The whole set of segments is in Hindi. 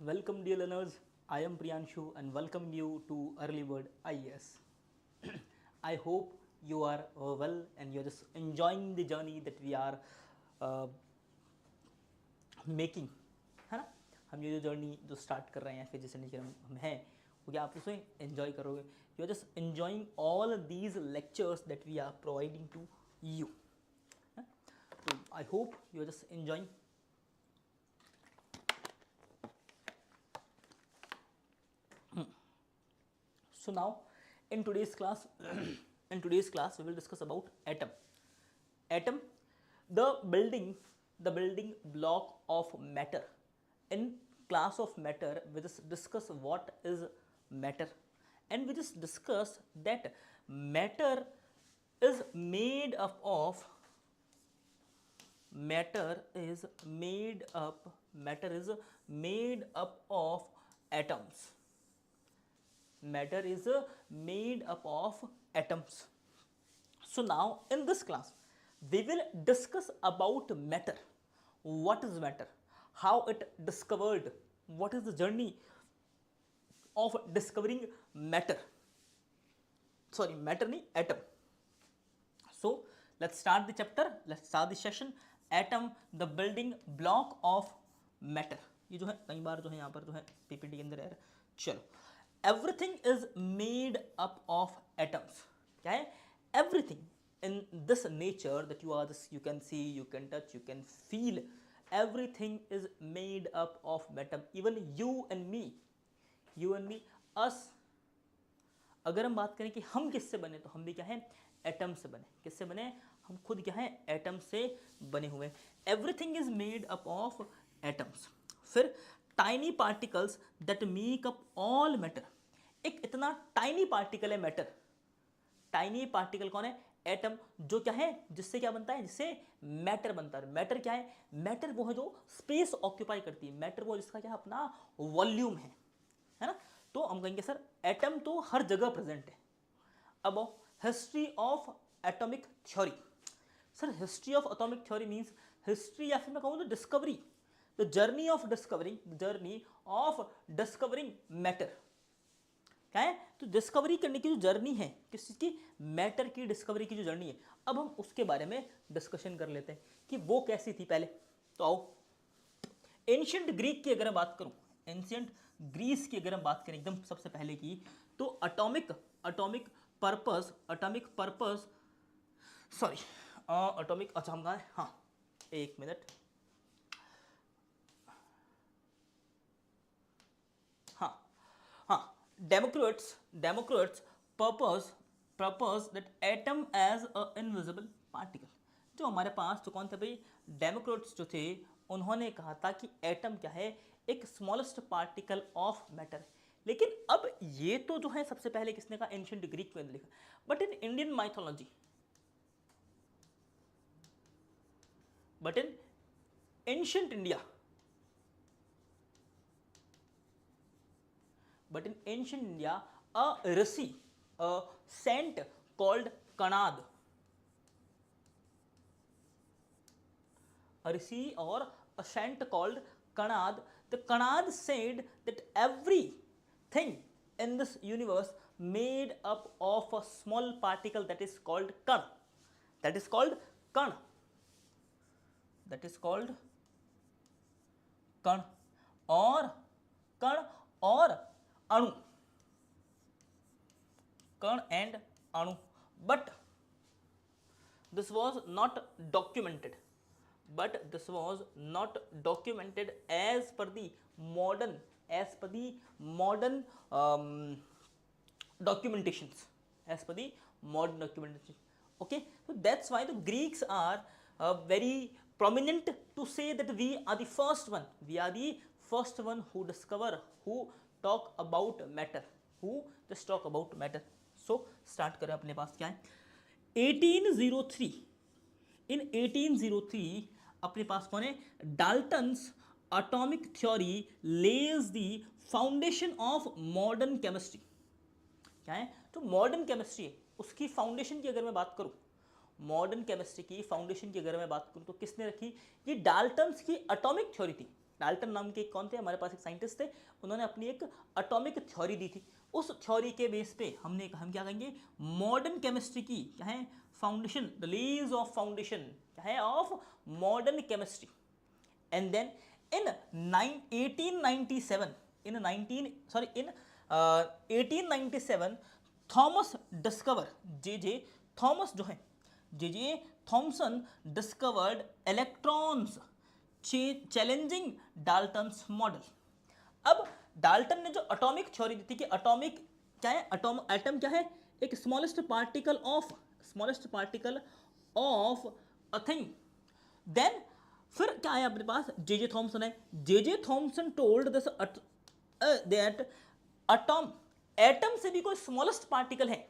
Welcome, dear learners. I am Priyanshu and welcome you to Early Bird IES. I hope you are well and you're just enjoying the journey that we are uh, making, है ना. हम ये जो जर्नी जो स्टार्ट कर रहे हैं फिर जैसे लेकर हम हैं वो क्या आप उसमें एंजॉय करोगे. You are just enjoying all these lectures that we are providing to you. तो I hope you are just enjoying. So now in today's class we will discuss about atom. Atom, the building block of matter. In class of matter we just discuss what is matter, and we just discuss that matter is made up of atoms. Matter is made up of atoms. So now in this class we will discuss about matter. What is matter? How it discovered? What is the journey of discovering matter? Sorry, matter nahi, atom. So let's start the chapter. Let's start the session. Atom, the building block of matter. ये जो है कई बार जो है यहाँ पर जो है पीपीटी के अंदर है. चलो, everything is made up of atoms. क्या है? Everything in this nature that you can see, you can touch, you can feel, everything is made up of atom. Even you and me, us. अगर हम बात करें कि हम किससे बने तो हम भी क्या है? एटम से बने. किससे बने? हम खुद क्या है? एटम से बने हुए. Everything is made up of atoms. फिर tiny particles that make up all matter. एक इतना टाइनी पार्टिकल है मैटर. टाइनी पार्टिकल कौन है? एटम. जो क्या है? जिससे क्या बनता है? जिससे मैटर बनता है. मैटर क्या है? मैटर वो है जो स्पेस ऑक्यूपाई करती है. मैटर वो जिसका क्या है? अपना वॉल्यूम है ना. तो हम कहेंगे सर एटम तो हर जगह प्रेजेंट है. अब history of atomic theory. Sir history of atomic theory means history या फिर मैं कहूँ तो discovery, the journey of discovering matter. क्या है? तो डिस्कवरी करने की जो जर्नी है, किस चीज़ की? मैटर की डिस्कवरी की जो जर्नी है. अब हम उसके बारे में डिस्कशन कर लेते हैं कि वो कैसी थी पहले. तो आओ, एंशियंट ग्रीक की अगर मैं बात करूं, एंशियंट ग्रीस की अगर हम बात करें एकदम सबसे पहले की, तो अटोमिक पर्पस सॉरी अटोमिक, अच्छा हम कहाँ हैं? हाँ एक मिनट. हाँ Democritus purpose that atom as a invisible particle. जो हमारे पास तो कौन थे भाई? डेमोक्रेट्स जो थे उन्होंने कहा था कि एटम क्या है? एक स्मॉलेस्ट पार्टिकल ऑफ मैटर. लेकिन अब ये तो जो है सबसे पहले किसने कहा? एंशिएंट ग्रीक में लिखा. But in Indian mythology, but in ancient India, but in ancient India, a rishi, a saint called Kanad, a rishi or a saint called Kanad, the Kanad said that everything in this universe made up of a small particle that is called Kan. That is called Kan. और अणु. कण एंड अणु. But this was not documented. As per the modern documentations. Okay, so that's why the Greeks are very prominent to say that we are the first one who discover, who talk about matter. So start करें. अपने पास क्या है? 1803. इन 1803 अपने पास कौन है? Dalton's atomic theory Lay's the foundation of modern chemistry. क्या है? तो मॉडर्न केमिस्ट्री उसकी फाउंडेशन की अगर मैं बात करूं, मॉडर्न केमिस्ट्री की फाउंडेशन की अगर मैं बात करूं तो किसने रखी? ये डाल्टन्स की एटॉमिक थ्योरी थी. डाल्टन नाम के कौन थे, हमारे पास एक साइंटिस्ट थे, उन्होंने अपनी एक एटॉमिक थ्योरी दी थी। उस थ्योरी के बेस पे हम क्या कहेंगे, मॉडर्न केमिस्ट्री की क्या है फाउंडेशन, रिलीज ऑफ फाउंडेशन क्या है of modern chemistry. And then in 1897 Thomas discover J Thomas जो है J Thomson discovered electrons challenging Dalton's model. अब डाल्टन ने जो एटॉमिक थ्योरी दी थी कि एटॉमिक क्या है, एटम क्या है, एक smallest particle of a thing. Then फिर क्या है अपने पास, जे थॉमसन है, J Thomson told this that atom से भी कोई स्मॉलेस्ट पार्टिकल है,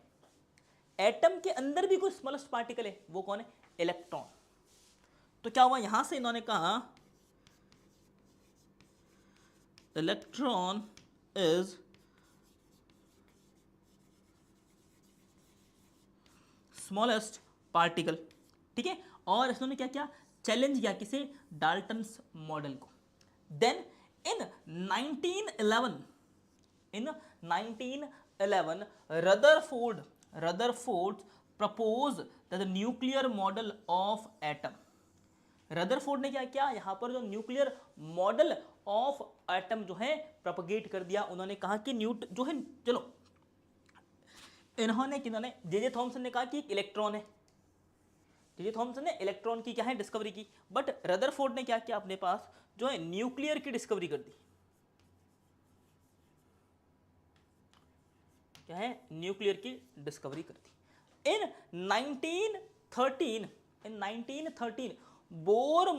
एटम के अंदर भी कोई स्मॉलेस्ट पार्टिकल है, वो कौन है, इलेक्ट्रॉन। तो क्या हुआ, यहां से इन्होंने कहा इलेक्ट्रॉन इज स्मॉलेस्ट पार्टिकल, ठीक है। और इन्होंने क्या किया, चैलेंज किया किसे, डाल्टन्स मॉडल को। Then in 1911 Rutherford propose the nuclear model of atom. Rutherford ने क्या किया, यहां पर जो न्यूक्लियर मॉडल ऑफ एटम जो है प्रोपगेट कर दिया। उन्होंने कहा कि जो है, चलो इन्होंने किन्होंने, जे थॉमसन ने कहा कि एक इलेक्ट्रॉन है, जे थॉमसन ने इलेक्ट्रॉन की क्या है डिस्कवरी की, बट रदरफोर्ड ने क्या किया, अपने पास जो है न्यूक्लियर की डिस्कवरी कर दी, क्या है, न्यूक्लियर की डिस्कवरी कर दी। In 1913 Bohr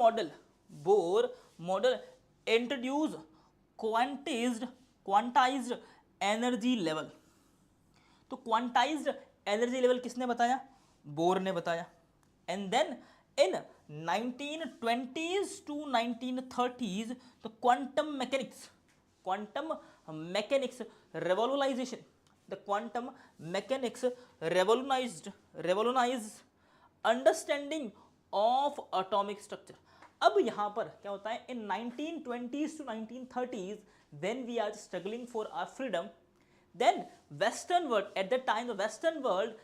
model introduce quantized energy level. तो क्वांटाइज्ड एनर्जी लेवल किसने बताया, बोर ने बताया। And then in 1920s to 1930s the quantum mechanics revolutionized understanding of atomic structure। अब यहां पर क्या होता है, इन 1920s to 1930s when we are struggling for our freedom, then western world, at that time the western world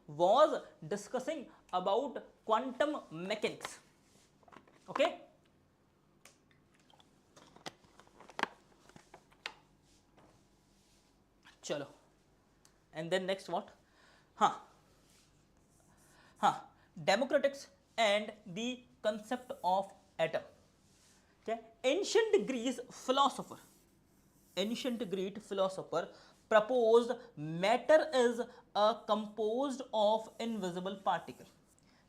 was discussing about quantum mechanics, okay। चलो, and then next what, हाँ democratics and the concept of atom। क्या, ancient Greek philosopher proposed matter is a composed of invisible particle।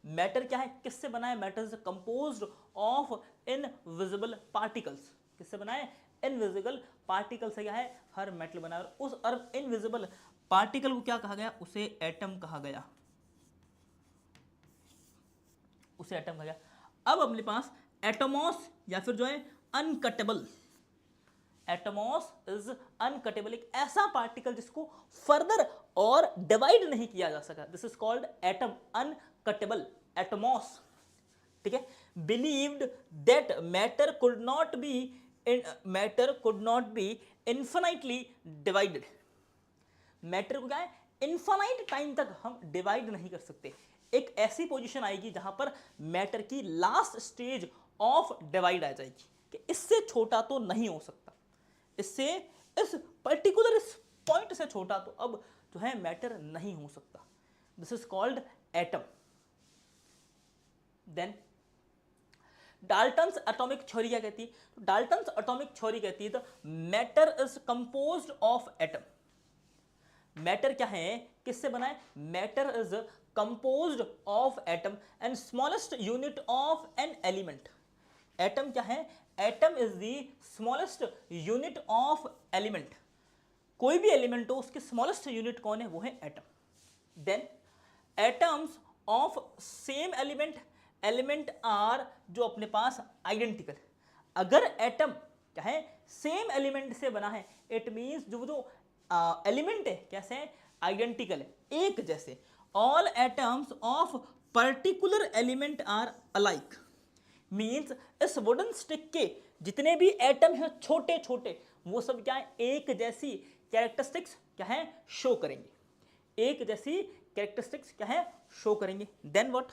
Matter क्या है, किससे बना है, matter is composed of invisible particles. किससे बना है, इनविजिबल पार्टिकल से क्या है हर मेटल बना है। उस इनविजिबल पार्टिकल को क्या कहा गया, उसे एटम कहा गया, अब अपने पास एटमॉस या फिर जो है अनकटेबल, एटमॉस इज अनकटेबल, एक ऐसा पार्टिकल जिसको फर्दर और डिवाइड नहीं किया जा सका, this is called atom, uncuttable atomos, ठीक है। Believed that matter could not be infinitely divided. Matter को क्या है, इन्फिनाइट टाइम तक हम डिवाइड नहीं कर सकते। एक ऐसी पोजीशन आएगी जहां पर मैटर की लास्ट स्टेज ऑफ डिवाइड आ जाएगी कि इससे छोटा तो नहीं हो सकता, इससे इस पर्टिकुलर इस पॉइंट से छोटा तो अब जो है मैटर नहीं हो सकता, this is called atom. Then Dalton's atomic theory क्या कहती है, तो डाल्टन्स एटॉमिक थ्योरी कहती है the matter is composed of atom. Matter क्या है, किससे बना है, matter is composed of atom and smallest unit of an element. Atom क्या है, atom is the smallest unit of element. कोई भी एलिमेंट हो उसकी स्मॉलेस्ट यूनिट कौन है, वो है atom. Then atoms of same element are, जो अपने पास आइडेंटिकल। अगर एटम क्या है सेम एलिमेंट से बना है, इट मींस जो एलिमेंट है कैसे है, आइडेंटिकल है, एक जैसे। All atoms of particular element are alike. Means इस वुडन स्टिक के जितने भी एटम हैं छोटे छोटे, वो सब क्या है, एक जैसी कैरेक्टरिस्टिक्स क्या है, शो करेंगे, एक जैसी कैरेक्टरिस्टिक्स क्या है, शो करेंगे। Then what,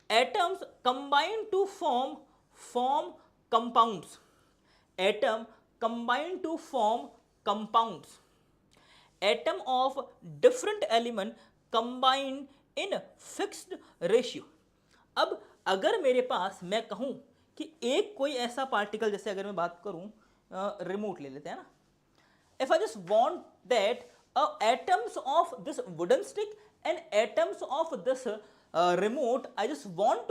atoms combine to form compounds, atom combine to form compounds, atom of different element combine in fixed ratio. अब अगर मेरे पास मैं कहूं कि एक कोई ऐसा पार्टिकल, जैसे अगर मैं बात करूं, रिमोट ले लेते हैं ना, if I just want that atoms of this wooden stick and atoms of this remote, I just want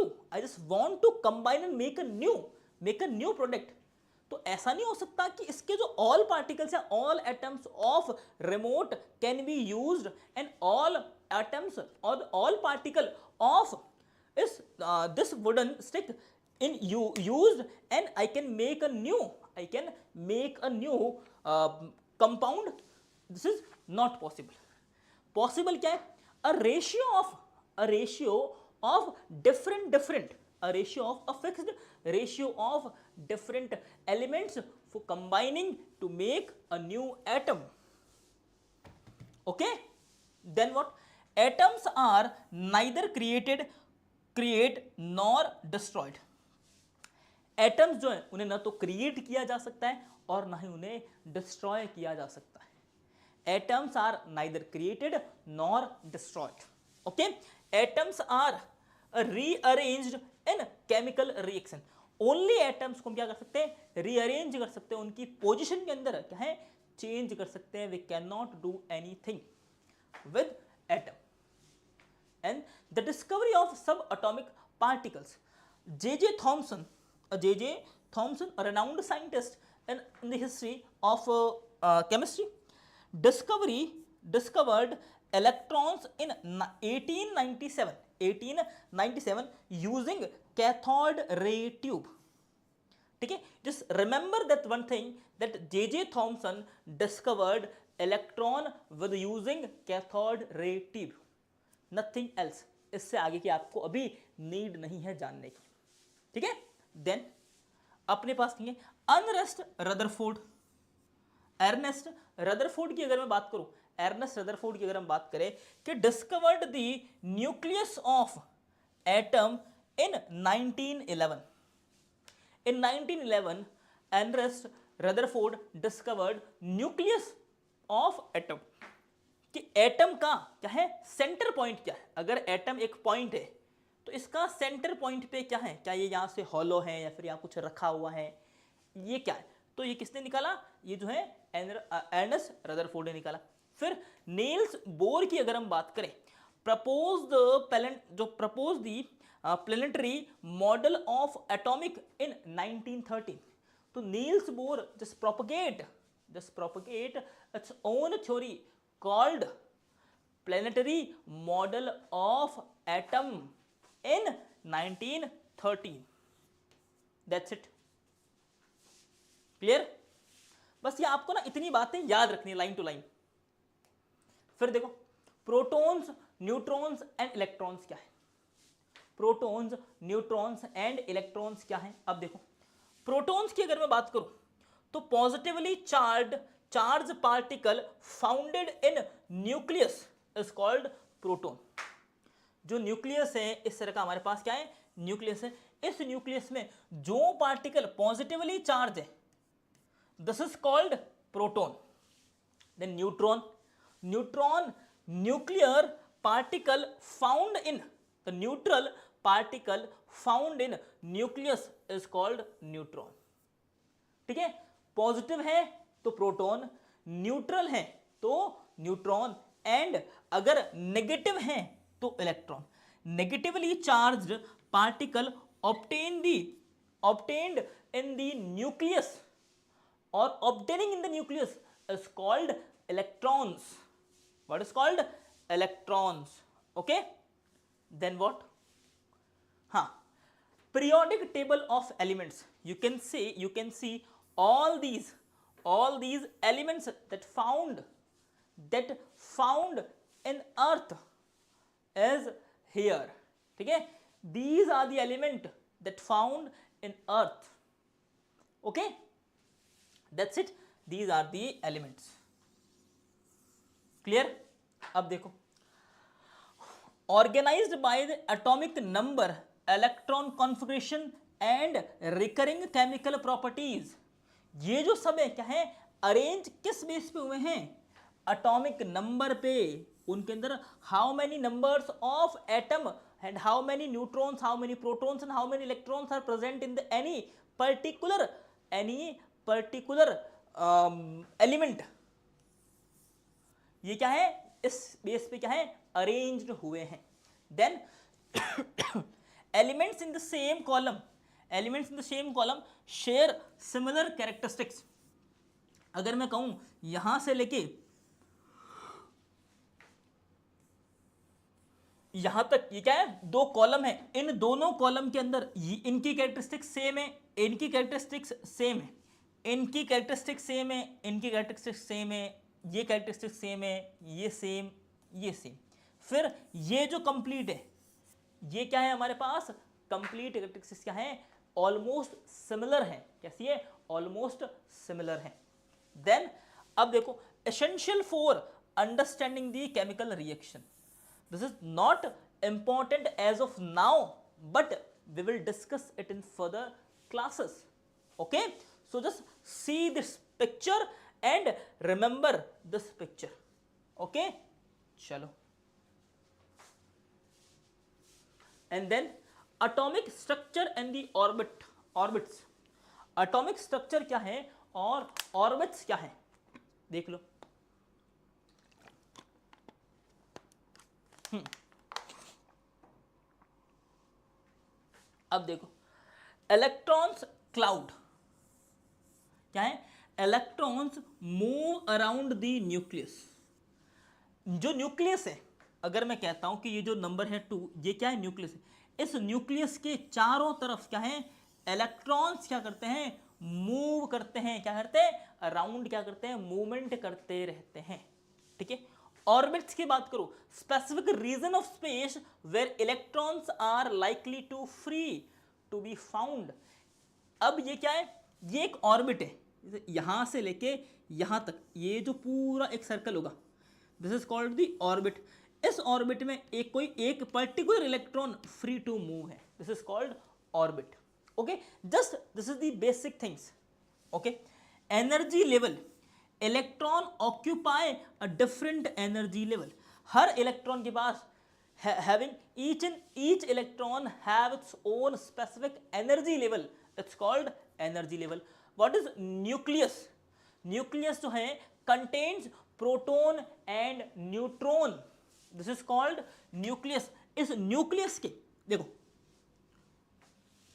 to combine and make a new product, तो ऐसा नहीं हो सकता कि इसके जो ऑल पार्टिकल्स हैं, all atoms of remote can be used and all atoms और ऑल पार्टिकल ऑफ इस this wooden stick in used and I can make a new compound. This is not possible. Possible क्या है, a ratio of a fixed ratio of different elements for combining to make a new atom. Okay, then what, atoms are neither create nor destroyed. Atoms जो है उन्हें ना तो क्रिएट किया जा सकता है और ना ही उन्हें डिस्ट्रॉय किया जा सकता है। Atoms are neither created nor destroyed. Okay, atoms are rearranged in chemical reaction. Only atoms को हम क्या कर सकते हैं, रीअरेंज कर सकते हैं, उनकी पोजीशन के अंदर क्या है, चेंज कर सकते हैं। We can not do anything with atom. And the discovery of subatomic particles, J.J. Thomson, a renowned scientist in the history of chemistry, discovered electrons in 1897 using cathode ray tube. ठीक है, just remember that one thing, that J.J. Thomson discovered electron with using cathode ray tube, nothing else. इससे आगे की आपको अभी नीड नहीं है जानने की, ठीक है। देन अपने पास नहीं है अर्नेस्ट रदरफोर्ड। अर्नेस्ट रदरफोर्ड की अगर मैं बात करूं, अर्नेस्ट रदरफोर्ड की अगर हम बात करें कि discovered the nucleus of atom in 1911। In 1911 Ernest Rutherford discovered nucleus of atom, कि एटम का क्या है, सेंटर पॉइंट क्या है। अगर एटम एक पॉइंट है तो इसका सेंटर पॉइंट पे क्या है, क्या ये यहाँ से हॉलो है या फिर यहाँ कुछ रखा हुआ है, ये क्या है, तो ये किसने निकाला, ये जो है अर्नेस्ट रदरफोर्ड ने निकाला। फिर नील्स बोर की अगर हम बात करें, propose the planetary model of atomic in 1913। तो Niels Bohr just propagate its own theory called planetary model of atom in 1913। That's it, clear. बस ये आपको ना इतनी बातें याद रखनी है लाइन टू लाइन। फिर देखो, प्रोटॉन्स, न्यूट्रॉन्स एंड इलेक्ट्रॉन्स क्या है। प्रोटॉन्स, न्यूट्रॉन्स एंड इलेक्ट्रॉन्स क्या है। अब देखो, प्रोटॉन्स की अगर मैं बात करूं तो positively charge particle founded in nucleus is called proton. जो न्यूक्लियस है, इस तरह का हमारे पास क्या है, न्यूक्लियस है। इस न्यूक्लियस में जो पार्टिकल पॉजिटिवली चार्ज है, this is called proton. Then neutron, nuclear particle found in the neutral particle found in nucleus is called neutron. ठीक है, पॉजिटिव है तो प्रोटॉन, न्यूट्रल है तो न्यूट्रॉन, एंड अगर नेगेटिव है तो electron. Negatively charged particle obtained in the nucleus or obtaining in the nucleus is called electrons. What is called? Electrons. Okay, then what? Periodic table of elements. You can see all these elements that found in earth is here. ठीक है, these are the element that found in earth. Okay, that's it. These are the elements. Clear? अब देखो, organized by the atomic number, electron configuration and recurring chemical properties. ये जो सब है क्या है, अरेंज किस बेस पे हुए हैं, अटोमिक नंबर पे. उनके अंदर how many numbers of atom and how many neutrons, how many protons and how many electrons are present in the any particular element. ये क्या है, इस बेस पे क्या है, अरेंज्ड हुए हैं. Then elements in the same column, elements in the same column share similar characteristics. अगर मैं कहूं यहां से लेके यहां तक, ये क्या है, दो कॉलम है, इन दोनों कॉलम के अंदर इनकी कैरेक्टरिस्टिक्स सेम है, इनकी कैरेक्टरिस्टिक्स सेम है, इनकी कैरेक्टरिस्टिक्स सेम है, इनकी कैरेक्टरिस्टिक्स सेम है, ये कैरेक्टरिस्टिक्स सेम है, ये सेम, ये सेम. फिर ये जो कंप्लीट है, ये क्या है हमारे पास, कंप्लीट कैरेक्टरिस्टिक्स क्या है, ऑलमोस्ट सिमिलर है. कैसी है, ऑलमोस्ट सिमिलर है. देन अब देखो, essential for understanding the chemical reaction. This is not important as of now, but we will discuss it in further classes. Okay, so just see this picture and remember this picture. Okay, chalo. And then atomic structure and the orbits. Atomic structure क्या है और orbits क्या है, देख लो. अब देखो, इलेक्ट्रॉन्स क्लाउड क्या है, electrons move around the nucleus. जो न्यूक्लियस है, अगर मैं कहता हूं कि ये जो नंबर है 2, ये क्या है, न्यूक्लियस है. इस न्यूक्लियस के चारों तरफ क्या है, इलेक्ट्रॉन्स क्या करते हैं, मूव करते हैं. क्या करते हैं, अराउंड क्या करते हैं, मूवमेंट करते रहते हैं. ठीक है. ऑर्बिट्स की बात करो, specific region of space where electrons are likely to free to be found. अब ये क्या है, ये एक ऑर्बिट है, यहां से लेके यहां तक, ये जो पूरा एक सर्कल होगा, this is called the orbit. इस ऑर्बिट में एक particular electron free to move है, this is called orbit. Okay, just this is the basic things. Okay, energy level, electron occupy a different energy level. हर इलेक्ट्रॉन के पास having each electron have its own specific energy level, it's called energy level. What is nucleus? Nucleus जो है contains proton and neutron, this is called nucleus. इस nucleus के देखो,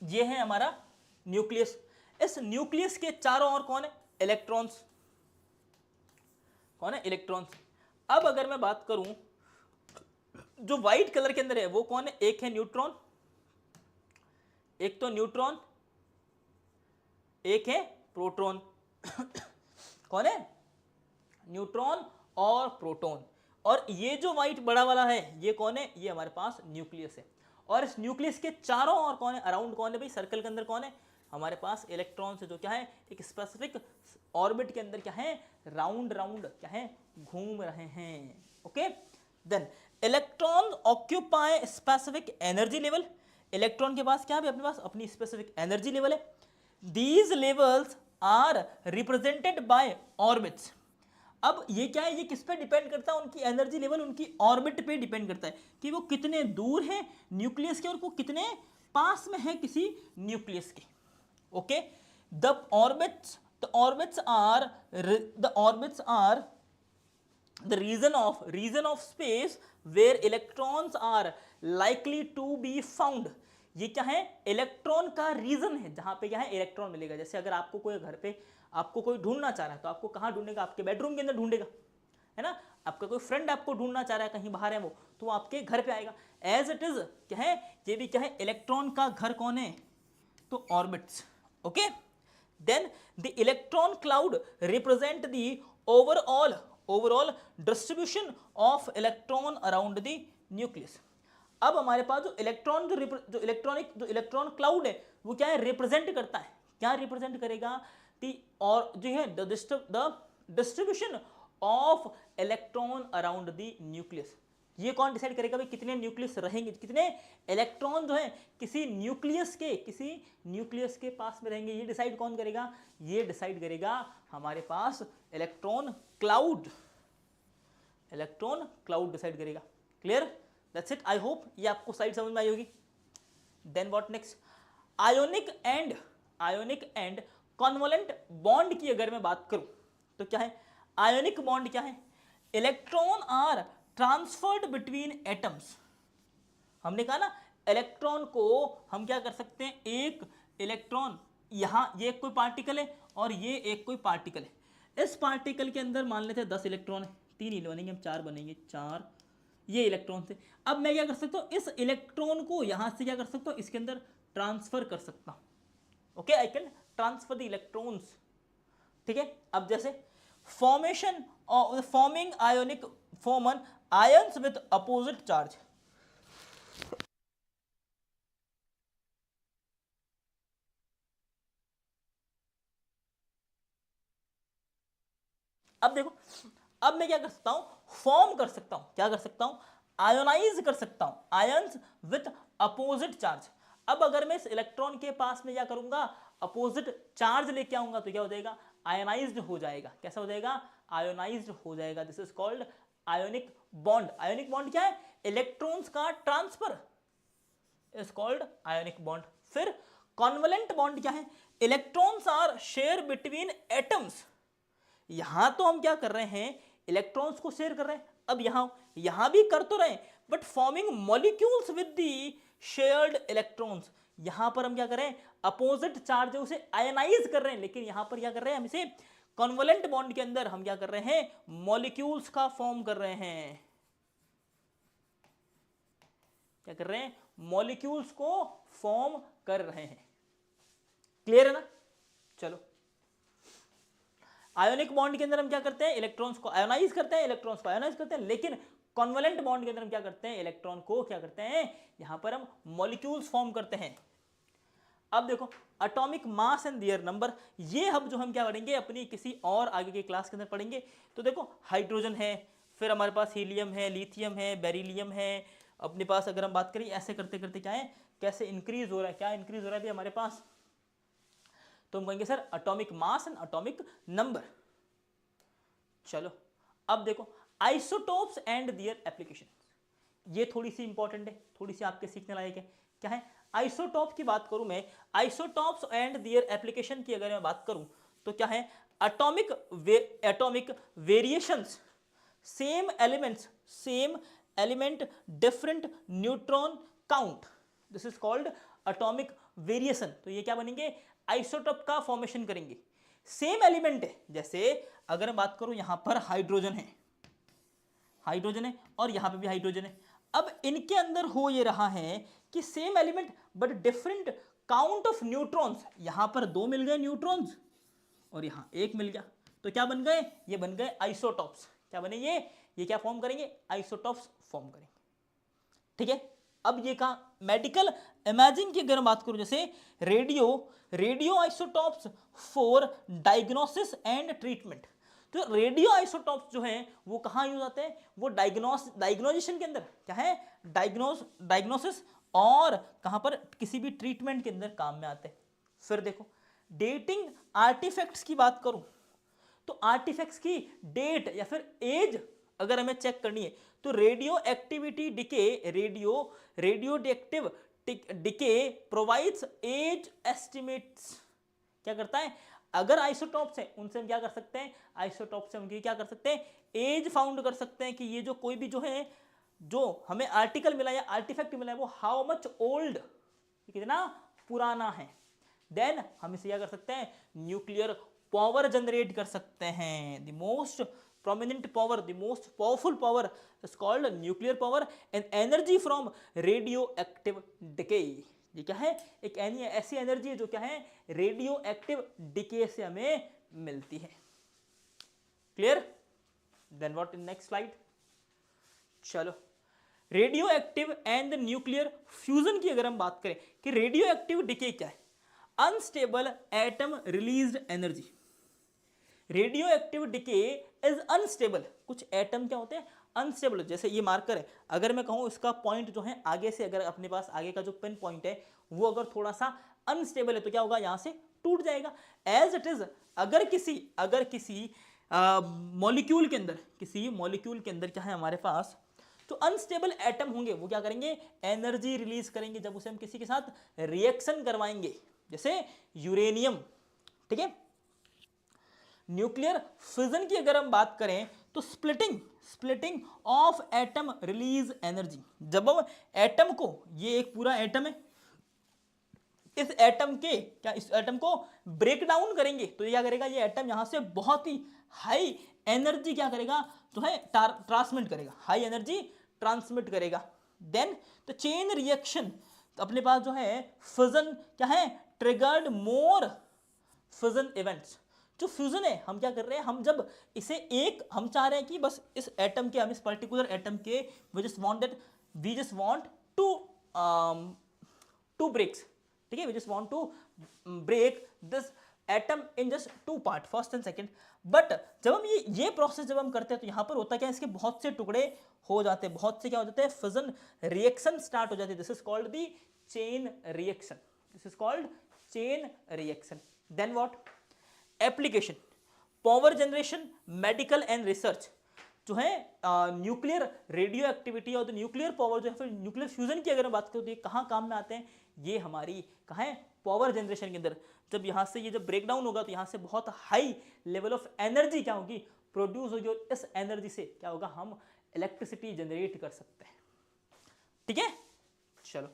ये है हमारा न्यूक्लियस. इस न्यूक्लियस के चारों ओर कौन है, इलेक्ट्रॉन्स. कौन है, इलेक्ट्रॉन्स. अब अगर मैं बात करूं, जो व्हाइट कलर के अंदर है वो कौन है, एक है न्यूट्रॉन, एक तो न्यूट्रॉन, एक है प्रोटॉन. कौन है, न्यूट्रॉन और प्रोटॉन. और ये जो व्हाइट बड़ा वाला है, ये कौन है, ये हमारे पास न्यूक्लियस है. और इस न्यूक्लियस के चारों ओर कौन है, अराउंड कौन है भाई, सर्कल के अंदर कौन है, हमारे पास इलेक्ट्रॉन्स है, जो क्या है, एक स्पेसिफिक ऑर्बिट के अंदर क्या है, राउंड क्या है, घूम रहे हैं. Okay, then electron occupy specific energy level. Electron के पास क्या है, अपने पास अपनी स्पेसिफिक एनर्जी लेवल है. These levels are represented by orbits. अब ये क्या है, ये किस पे डिपेंड करता है, उनकी एनर्जी लेवल उनकी ऑर्बिट पे डिपेंड करता है कि वो कितने दूर है न्यूक्लियस के और वो कितने पास में है किसी न्यूक्लियस के. Okay, the orbits are the region of space where electrons are likely to be found. ये क्या है, इलेक्ट्रॉन का रीजन है जहां पे क्या है, इलेक्ट्रॉन मिलेगा. जैसे अगर आपको कोई घर पे आपको कोई ढूंढना चाह रहा है, तो आपको कहां ढूंढेगा, आपके बेडरूम के अंदर ढूंढेगा, है ना. आपका कोई फ्रेंड आपको ढूंढना चाह रहा है, कहीं बाहर है वो, तो वो आपके घर पे आएगा. एज इट इज क्या है, ये भी क्या है, इलेक्ट्रॉन का घर कौन है, तो orbits. Okay, then the electron cloud represent the overall distribution of electron around the nucleus. अब हमारे पास जो इलेक्ट्रॉन जो इलेक्ट्रॉन क्लाउड है वो क्या है, रिप्रेजेंट करता है, क्या रिप्रेजेंट करेगा, दी और जो है the distribution of electron around the nucleus. ये कौन डिसाइड करेगा भाई कितने न्यूक्लियस रहेंगे, कितने इलेक्ट्रॉन जो है किसी न्यूक्लियस के पास में रहेंगे, ये डिसाइड कौन करेगा, ये डिसाइड करेगा हमारे पास इलेक्ट्रॉन क्लाउड डिसाइड करेगा। Clear, that's it. I hope ये आपको साइड समझ में आई होगी। Then what next, ionic and covalent bond की अगर मैं बात करूं तो क्या है, आयोनिक बॉन्ड क्या है, electron are transferred between atoms. हमने कहा ना इलेक्ट्रॉन को हम क्या कर सकते हैं, एक इलेक्ट्रॉन यहां, ये कोई पार्टिकल है और ये एक कोई पार्टिकल है, इस पार्टिकल के अंदर मान लेते हैं 10 इलेक्ट्रॉन है, 3 ही बनेंगे, हम 4 बनेंगे, 4 ये इलेक्ट्रॉन थे। अब मैं क्या कर सकता हूं, इस इलेक्ट्रॉन को यहां से क्या कर सकता हूं, इसके अंदर ट्रांसफर कर सकता हूं। Okay, I can transfer the electrons. ठीक है, अब जैसे forming ionic Forman ions with opposite charge. अब देखो, अब मैं क्या कर सकता हूं, फॉर्म कर सकता हूं, क्या कर सकता हूं, आयोनाइज कर सकता हूं, आयंस विथ अपोजिट चार्ज। अब अगर मैं इस इलेक्ट्रॉन के पास में क्या करूंगा, अपोजिट चार्ज लेके आऊंगा तो क्या हो जाएगा, आयोनाइज्ड हो जाएगा। कैसा हो जाएगा, आयोनाइज्ड हो जाएगा। This is called ionic bond. Ionic bond क्या है, इलेक्ट्रॉन्स का transfer is called ionic bond. फिर कॉन्वलेंट बॉन्ड क्या है, electrons are share between atoms. यहां तो हम क्या कर रहे हैं, इलेक्ट्रॉन्स को शेयर कर रहे हैं, अब यहां भी कर तो रहे हैं, but forming molecules with the shared electrons. यहां पर हम क्या कर रहे हैं, अपोजिट चार्ज है उसे आयनाइज कर रहे हैं, लेकिन यहां पर क्या कर रहे हैं हम इसे कॉन्वलेंट बॉन्ड के अंदर हम क्या कर रहे हैं, मॉलिक्यूल्स का फॉर्म कर रहे हैं। क्या कर रहे हैं, मॉलिक्यूल्स को फॉर्म कर रहे हैं। क्लियर है ना। चलो, आयोनिक बॉन्ड के अंदर हम क्या करते हैं, इलेक्ट्रॉन्स को आयोनाइज करते हैं, इलेक्ट्रॉन्स को आयोनाइज करते हैं, लेकिन कॉन्वलेंट बॉन्ड के अंदर हम क्या करते हैं, इलेक्ट्रॉन को क्या करते हैं, यहां पर हम मॉलिक्यूल्स फॉर्म करते हैं। अब देखो, atomic mass and their number, ये हम जो हम क्या पढ़ेंगे अपनी किसी और आगे की क्लास के अंदर पढ़ेंगे। तो देखो, हाइड्रोजन है, फिर हमारे पास हीलियम है, लिथियम है, बेरिलियम है, अपने पास अगर हम बात करें ऐसे करते करते क्या है, कैसे इंक्रीज हो रहा है, क्या इंक्रीज हो रहा है भी हमारे पास, तो हम कहेंगे sir atomic mass and atomic number. चलो, अब देखो, आइसोटोप्स एंड देयर एप्लीकेशन, ये थोड़ी सी इंपॉर्टेंट है, थोड़ी सी आपके सीखने लायक है। क्या है, आइसोटॉप की बात करूं मैं, आइसोटॉप्स एंड देयर एप्लीकेशन की अगर मैं बात करूं तो क्या है, atomic variations, same element different neutron count, this is called atomic variation. तो ये क्या बनेंगे, आइसोटॉप का फॉर्मेशन करेंगे, सेम एलिमेंट है। जैसे अगर मैं बात करूं यहां पर हाइड्रोजन है और यहां पे भी हाइड्रोजन है, अब इनके अंदर हो ये रहा है कि same element but different count of neutrons. यहां पर 2 मिल गए न्यूट्रॉन्स और यहां 1 मिल गया, तो क्या बन गए, ये बन गए आइसोटॉप्स। क्या बने ये क्या फॉर्म करेंगे, आइसोटॉप्स फॉर्म करेंगे। ठीक है, अब ये कहा, मेडिकल इमेजिंग की अगर मैं बात करूं, जैसे radio isotopes for diagnosis and treatment. तो रेडियो आइसोटॉप्स जो है वो कहाँ यूज आते हैं, वो डायग्नोजिशन के अंदर, क्या है, डायग्नोसिस और कहाँ पर, किसी भी ट्रीटमेंट के अंदर काम में आते हैं। फिर देखो, डेटिंग आर्टिफैक्ट्स की बात करूं तो आर्टिफैक्ट्स की डेट या फिर एज अगर हमें चेक करनी है तो radioactivity decay, radioactive decay provides age estimates. क्या करता है, अगर आइसोटॉप्स है उनसे हम क्या कर सकते हैं, आइसोटॉप से हम क्या कर सकते हैं, एज फाउंड कर सकते हैं कि ये जो कोई भी जो है, जो हमें आर्टिकल मिला या आर्टिफैक्ट मिला है वो हाउ मच ओल्ड, कितना पुराना है। देन हम इसे क्या कर सकते हैं, न्यूक्लियर पावर जनरेट कर सकते हैं। The most prominent power, the most powerful power is called nuclear power and energy from radioactive decay। ये क्या है, एक ऐसी एनर्जी है जो क्या है, रेडियो एक्टिव डिके से हमें मिलती है। Clear, then what in next slide. चलो, radioactive and the nuclear fusion की अगर हम बात करें कि रेडियो एक्टिव डिके क्या है, unstable atom released energy. Radio active decay is unstable, कुछ एटम क्या होते हैं अनस्टेबल, जैसे ये मार्कर है, अगर मैं कहूं इसका पॉइंट जो है आगे से, अगर अपने पास आगे का जो पिन पॉइंट है वो अगर थोड़ा सा अनस्टेबल है तो क्या होगा, यहां से टूट जाएगा। एज इट इज अगर किसी मॉलिक्यूल के अंदर, किसी मॉलिक्यूल के अंदर क्या है हमारे पास, तो अनस्टेबल एटम होंगे, वो क्या करेंगे, एनर्जी रिलीज करेंगे जब उसे हम किसी के साथ रिएक्शन करवाएंगे, जैसे यूरेनियम। ठीक है, न्यूक्लियर फिजन की अगर हम बात करें तो splitting of atom release energy. जब हम एटम को, ये एक पूरा एटम है, इस एटम के क्या, इस एटम को ब्रेक डाउन करेंगे तो ये क्या करेगा, ये एटम यहां से बहुत ही हाई एनर्जी क्या करेगा, जो है ट्रांसमिट करेगा, हाई एनर्जी ट्रांसमिट करेगा। देन द चेन रिएक्शन, तो अपने पास जो है फिजन क्या है, ट्रिगर्ड मोर फिजन इवेंट्स। जो फ्यूजन है, हम क्या कर रहे हैं, हम जब इसे एक, हम चाह रहे हैं कि बस इस एटम के, हम इस पर्टिकुलर एटम के we just want to breaks, ठीक है, we just want to break this atom in just two part, first and second. But जब हम ये प्रोसेस जब हम करते हैं तो यहां पर होता क्या है, इसके बहुत से टुकड़े हो जाते हैं, बहुत से क्या हो जाते हैं, फिजन रिएक्शन स्टार्ट हो जाती है। This is called the chain reaction, this is called chain reaction. Then what, application, power generation, medical and research. जो है न्यूक्लियर रेडियो एक्टिविटी और न्यूक्लियर पावर जो है, फिर न्यूक्लियर फ्यूजन की अगर हम बात करें तो ये कहाँ काम में आते हैं, ये हमारी कहाँ है, पावर जनरेशन के अंदर। जब यहाँ से ये जब ब्रेक डाउन होगा तो यहाँ से बहुत हाई लेवल ऑफ एनर्जी क्या होगी, प्रोड्यूस होगी, और इस एनर्जी से क्या होगा, हम इलेक्ट्रिसिटी जनरेट कर सकते हैं। ठीक है, चलो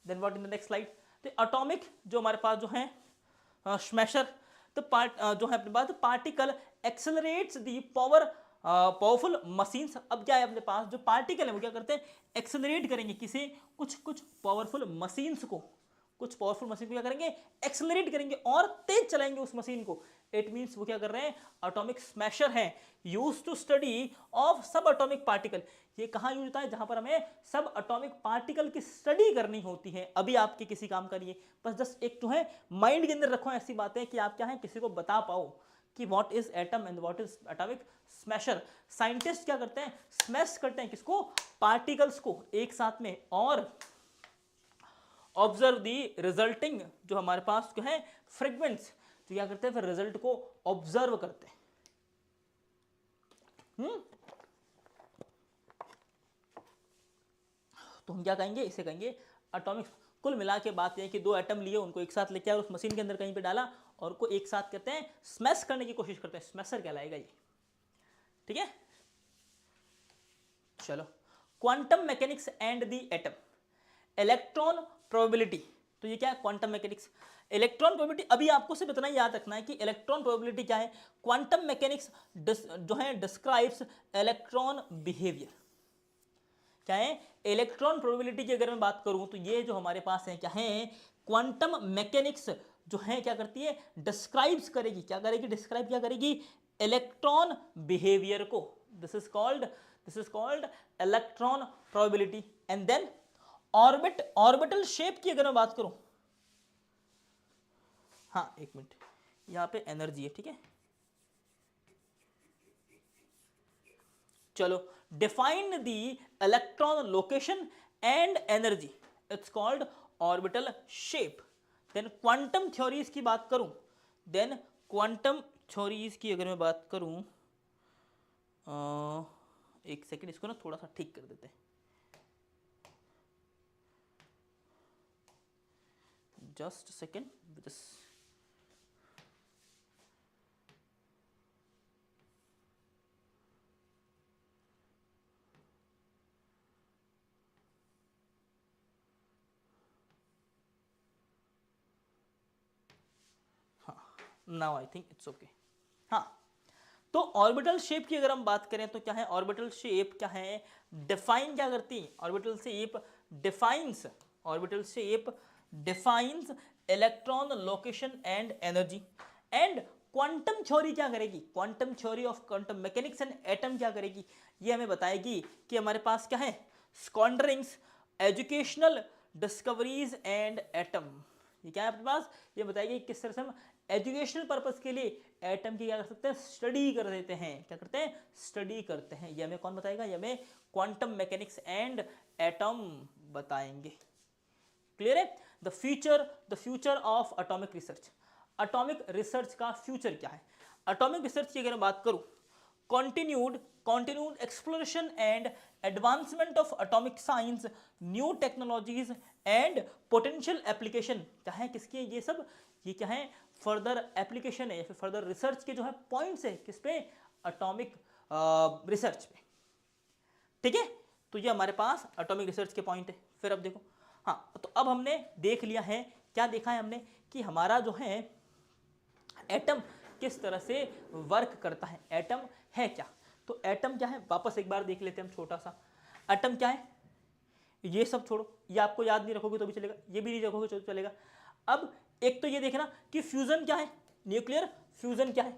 then what in the next slide, तो एटॉमिक जो हमारे पास जो है स्मैशर, तो जो है अपने पास particle accelerates the powerful machines. अब क्या है अपने पास जो पार्टिकल है वो क्या करते हैं, एक्सेलरेट करेंगे किसी कुछ पावरफुल मशीन्स को, कुछ पावरफुल मशीन को क्या करेंगे, एक्सेलरेट करेंगे और तेज चलाएंगे उस मशीन को। इट मींस वो क्या कर रहे हैं, एटॉमिक स्मैशर है, यूज्ड टू स्टडी ऑफ सब एटॉमिक पार्टिकल। ये कहाँ यूज होता है, जहां पर हमें सब एटॉमिक पार्टिकल की स्टडी करनी होती है। अभी आपके किसी काम का नहीं है, बस जस्ट एक जो है माइंड के अंदर रखो ऐसी बातें कि आप क्या है किसी को बता पाओ कि what is atom and what is atomic smasher. Scientist क्या करते हैं, स्मैश करते हैं किसको, पार्टिकल्स को एक साथ में, और ऑब्जर्व दी रिजल्टिंग जो हमारे पास जो है फ्रेगमेंट्स, तो क्या करते हैं फिर रिजल्ट को ऑब्जर्व करते हैं। तो हम क्या कहेंगे, इसे कहेंगे एटॉमिक। कुल मिला के बात यह है कि दो एटम लिए, उनको एक साथ लेके आए, उस मशीन के अंदर कहीं पे डाला और को एक साथ कहते हैं स्मैश करने की कोशिश करते हैं, स्मैशर कहलाएगा ये। ठीक है, चलो quantum mechanics and the atom, electron probability. तो ये क्या है, क्वांटम मैकेनिक्स, इलेक्ट्रॉन प्रोबेबिलिटी। अभी आपको सिर्फ इतना ही याद रखना है कि इलेक्ट्रॉन प्रोबेबिलिटी क्या है। क्वांटम मैकेनिक्स जो है डिस्क्राइब्स इलेक्ट्रॉन बिहेवियर। क्या है, इलेक्ट्रॉन प्रोबेबिलिटी की अगर मैं बात करूं तो ये जो हमारे पास है क्या है, क्वांटम मैकेनिक्स जो है क्या करती है, डिस्क्राइब्स करेगी, क्या करेगी, डिस्क्राइब क्या करेगी, इलेक्ट्रॉन बिहेवियर को। This is called electron probability. And then orbital shape की अगर मैं बात करूं, हाँ एक मिनट, यहां पे एनर्जी है, ठीक है, चलो define the electron location and energy, it's called orbital shape. Then quantum theories की बात करूं, देन क्वांटम थ्योरीज की अगर मैं बात करूं, एक सेकेंड इसको ना थोड़ा सा ठीक कर देते हैं, just second this. Now I think it's okay. हाँ, तो ऑर्बिटल शेप की अगर हम बात करें तो क्या है, ऑर्बिटल शेप क्या है, डिफाइन क्या करती है, orbital shape defines electron location and energy. And quantum theory क्या करेगी, quantum theory of quantum mechanics and atom क्या करेगी, ये हमें बताएगी कि हमारे पास क्या है, स्क्वाड्रिंग्स, एजुकेशनल डिस्कवरीज एंड एटम, ये क्या है अपने पास, ये बताएगी किस तरह से हम एजुकेशनल पर्पस के लिए एटम की क्या कर सकते हैं, स्टडी कर देते हैं, क्या करते हैं, स्टडी करते हैं। ये हमें कौन बताएगा, ये हमें क्वांटम मैकेनिक्स एंड एटम बताएंगे। क्लियर है। The future of atomic research, atomic research का फ्यूचर क्या है। एटॉमिक रिसर्च की अगर मैं बात करूं, continued exploration and advancement of atomic science, new technologies and potential application, क्या है किसकी है ये सब, ये क्या है, फर्दर एप्लीकेशन है या फिर फर्दर रिसर्च के जो है पॉइंट्स है किस पे, एटॉमिक रिसर्च पे। ठीक है, तो ये हमारे पास एटॉमिक रिसर्च के पॉइंट है। फिर अब देखो, हाँ तो अब हमने देख लिया है, क्या देखा है हमने कि हमारा जो है एटम किस तरह से वर्क करता है, एटम है क्या। तो एटम क्या है, वापस एक बार देख लेते हैं हम छोटा सा। एटम क्या है, ये सब छोड़ो, ये आपको याद नहीं रखोगे तो भी चलेगा, ये भी नहीं रखोगे तो चलेगा। अब एक तो ये देखना कि फ्यूजन क्या है, न्यूक्लियर फ्यूजन क्या है,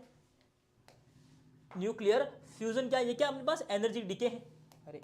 न्यूक्लियर फ्यूजन क्या है, ये क्या अपने पास एनर्जी डिके है। अरे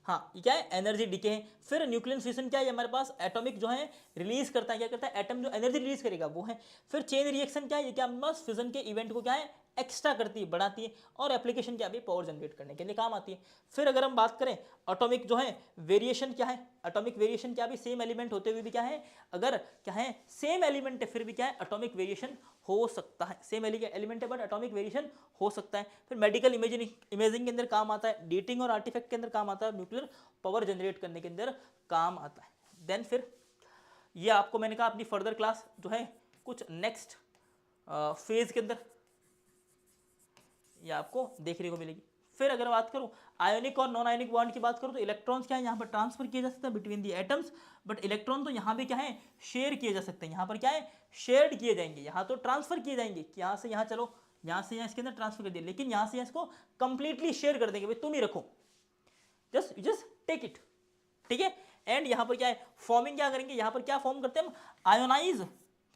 हाँ, ये क्या है, एनर्जी डिके है। फिर न्यूक्लियर फ्यूजन क्या है, हमारे पास एटॉमिक जो है रिलीज करता है, क्या करता है, एटम जो एनर्जी रिलीज करेगा वो है। फिर चेन रिएक्शन क्या है, ये क्या हमारे पास फ्यूजन के इवेंट को क्या है, एक्स्ट्रा करती है, बढ़ाती है। और एप्लीकेशन क्या है, पावर जनरेट करने के लिए काम आती है। फिर अगर हम बात करें एटॉमिक जो है वेरिएशन क्या है, एटॉमिक वेरिएशन क्या भी सेम एलिमेंट होते हुए भी क्या है, अगर क्या है सेम एलिमेंट है फिर भी क्या है एटॉमिक वेरिएशन हो सकता है, सेम एलिमेंट है बट एटॉमिक वेरिएशन हो सकता है। फिर मेडिकल इमेजिंग के अंदर काम आता है, डेटिंग और आर्टिफैक्ट के अंदर काम आता है, न्यूक्लियर पावर जनरेट करने के अंदर काम आता है। देन फिर ये आपको मैंने कहा अपनी फर्दर क्लास जो है कुछ नेक्स्ट फेज के अंदर ये आपको देखने को मिलेगी। फिर अगर बात करूं आयोनिक और नॉन आयोनिक बॉन्ड की बात करूं तो इलेक्ट्रॉन्स क्या है, यहाँ पर ट्रांसफर किए जा सकते हैं between the atoms, but electron तो यहाँ भी क्या है शेयर किए जा सकते हैं, यहाँ पर क्या है शेयर्ड किए जाएंगे, यहाँ तो ट्रांसफर किए जाएंगे कि यहाँ से यहाँ चलो, यहाँ से यहाँ इसके अंदर ट्रांसफर कर दिया, लेकिन यहाँ से इसको कंप्लीटली शेयर कर देंगे, भाई तुम ही रखो, जस्ट टेक इट। ठीक है, एंड यहाँ पर क्या है फॉर्मिंग क्या करेंगे, यहाँ पर क्या फॉर्म करते हैं हम, आयोनाइज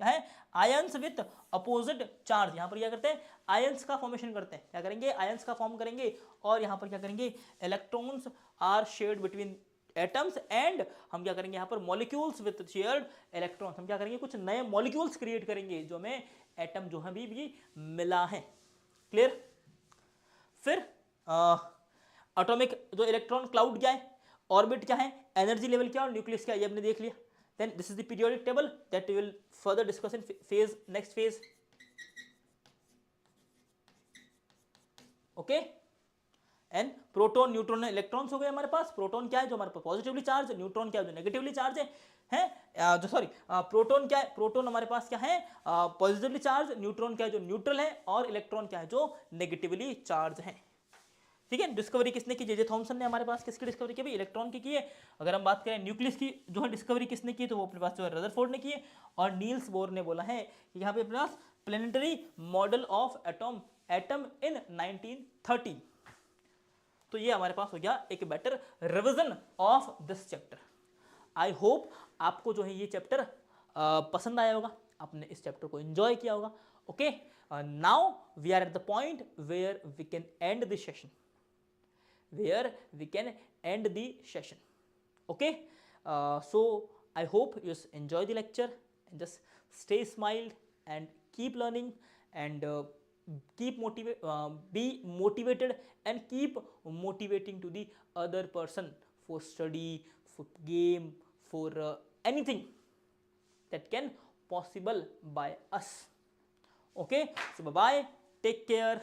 क्या है, आयंस विथ अपोजिट चार्ज, यहाँ पर क्या करते हैं आयंस का फॉर्मेशन करते हैं, क्या करेंगे आयंस का फॉर्म करेंगे। और यहाँ पर क्या करेंगे electrons are shared between atoms and हम क्या करेंगे यहाँ पर मॉलिक्यूल्स विथ शेयर्ड इलेक्ट्रॉन्स, हम क्या करेंगे कुछ नए मॉलिक्यूल्स क्रिएट करेंगे जो हमें एटम जो है भी मिला है। क्लियर। फिर एटॉमिक जो इलेक्ट्रॉन क्लाउड क्या है, ऑर्बिट क्या है, एनर्जी लेवल क्या है और न्यूक्लियस क्या है, ये हमने देख लिया। Then this is the periodic table that we will further discuss in phase next phase. Okay. And proton neutron electrons हो गए हमारे पास, प्रोटॉन क्या है जो हमारे पास पॉजिटिवली चार्ज, न्यूट्रॉन क्या है जो नेगेटिवली चार्ज है जो सॉरी प्रोटॉन क्या है, प्रोटॉन हमारे पास क्या है पॉजिटिवली चार्ज, न्यूट्रॉन क्या है जो न्यूट्रल है और इलेक्ट्रॉन क्या है जो नेगेटिवली चार्ज है। ठीक है, डिस्कवरी किसने की, जे थॉमसन ने हमारे पास किसकी डिस्कवरी की, इलेक्ट्रॉन की है। अगर हम बात करें न्यूक्लियस की जो है डिस्कवरी किसने की, तो वो अपने पास जो है रदरफोर्ड ने की है। और नील्स बोर ने बोला है कि यहाँ पे अपने पास planetary model of atom in 1930। तो ये हमारे पास हो गया एक better revision of this chapter. I hope आपको जो है ये चैप्टर पसंद आया होगा, आपने इस चैप्टर को एंजॉय किया होगा। Okay, now we are at the point where we can end this session, where we can end the session. Okay, so I hope you enjoy the lecture and just stay smiled and keep learning and be motivated and keep motivating to the other person for study, for game, for anything that can possible by us. Okay, so bye bye, take care.